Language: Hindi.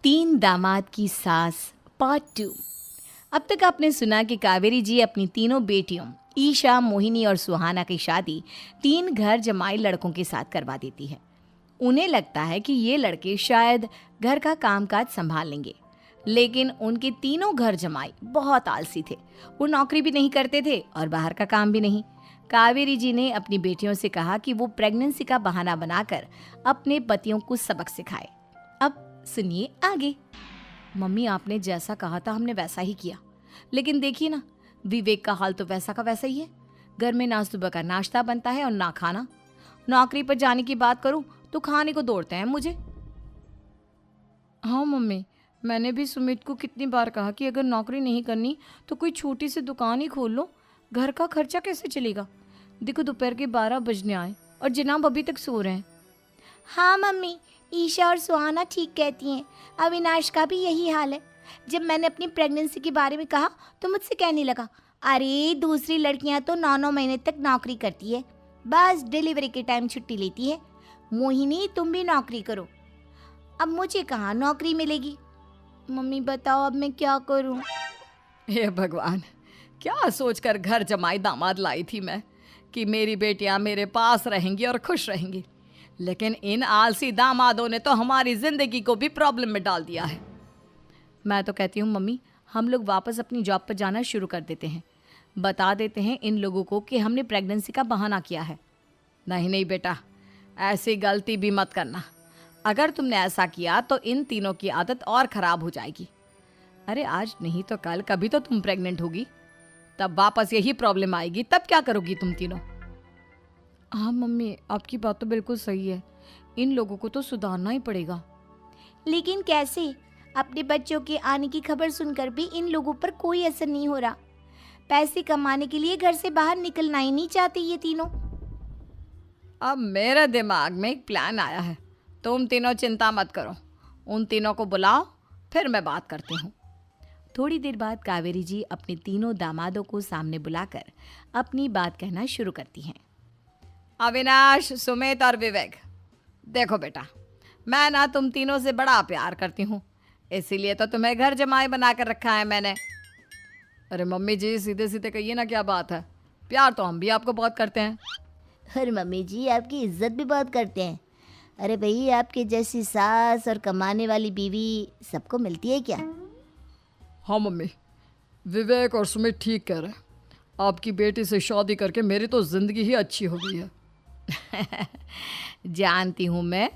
तीन दामाद की सास पार्ट 2। अब तक आपने सुना कि कावेरी जी अपनी तीनों बेटियों ईशा, मोहिनी और सुहाना की शादी 3 घर जमाई लड़कों के साथ करवा देती है। उन्हें लगता है कि ये लड़के शायद घर का कामकाज संभाल लेंगे, लेकिन उनके तीनों घर जमाई बहुत आलसी थे। वो नौकरी भी नहीं करते थे और बाहर का काम भी नहीं। कावेरी जी ने अपनी बेटियों से कहा कि वो प्रेगनेंसी का बहाना बनाकर अपने पतियों को सबक सिखाए। अब सुनिए आगे। मम्मी, आपने जैसा कहा था हमने वैसा ही किया, लेकिन देखिए ना, विवेक का हाल तो वैसा का वैसा ही है। घर में ना सुबह का नाश्ता बनता है और ना खाना। नौकरी पर जाने की बात करूं तो खाने को दौड़ते हैं मुझे। हाँ मम्मी, मैंने भी सुमित को कितनी बार कहा कि अगर नौकरी नहीं करनी तो कोई छोटी सी दुकान ही खोल लो। घर का खर्चा कैसे चलेगा? देखो दोपहर के 12 बजने आए और जनाब अभी तक सो रहे हैं। हाँ मम्मी, ईशा और सुहाना ठीक कहती हैं। अविनाश का भी यही हाल है। जब मैंने अपनी प्रेगनेंसी के बारे में कहा तो मुझसे कहने लगा, अरे दूसरी लड़कियां तो 9-9 महीने तक नौकरी करती है, बस डिलीवरी के टाइम छुट्टी लेती है। मोहिनी, तुम भी नौकरी करो। अब मुझे कहाँ नौकरी मिलेगी? मम्मी बताओ, अब मैं क्या करूँ? हे भगवान, क्या सोचकर घर जमाई दामाद लाई थी मैं कि मेरी बेटियां मेरे पास रहेंगी और खुश रहेंगी, लेकिन इन आलसी दामादों ने तो हमारी जिंदगी को भी प्रॉब्लम में डाल दिया है। मैं तो कहती हूँ मम्मी, हम लोग वापस अपनी जॉब पर जाना शुरू कर देते हैं। बता देते हैं इन लोगों को कि हमने प्रेगनेंसी का बहाना किया है। नहीं नहीं बेटा, ऐसी गलती भी मत करना। अगर तुमने ऐसा किया तो इन तीनों की आदत और ख़राब हो जाएगी। अरे आज नहीं तो कल कभी तो तुम प्रेग्नेंट होगी, तब वापस यही प्रॉब्लम आएगी। तब क्या करोगी तुम तीनों? हाँ मम्मी, आपकी बात तो बिल्कुल सही है। इन लोगों को तो सुधारना ही पड़ेगा। लेकिन कैसे? अपने बच्चों के आने की खबर सुनकर भी इन लोगों पर कोई असर नहीं हो रहा। पैसे कमाने के लिए घर से बाहर निकलना ही नहीं चाहते ये तीनों। अब मेरे दिमाग में एक प्लान आया है। तुम तीनों चिंता मत करो, उन तीनों को बुलाओ, फिर मैं बात करती हूँ। थोड़ी देर बाद कावेरी जी अपने तीनों दामादों को सामने बुलाकर अपनी बात कहना शुरू करती हैं। अविनाश, सुमित और विवेक, देखो बेटा, मैं ना तुम तीनों से बड़ा प्यार करती हूँ, इसीलिए तो तुम्हें घर जमाई बना कर रखा है मैंने। अरे मम्मी जी, सीधे सीधे कहिए ना, क्या बात है? प्यार तो हम भी आपको बहुत करते हैं। अरे मम्मी जी, आपकी इज्जत भी बहुत करते हैं। अरे भाई, आपके जैसी सास और कमाने वाली बीवी सबको मिलती है क्या? हाँ मम्मी, विवेक और सुमित ठीक कह रहे हैं। आपकी बेटी से शादी करके मेरी तो ज़िंदगी ही अच्छी हो गई है। जानती हूँ मैं,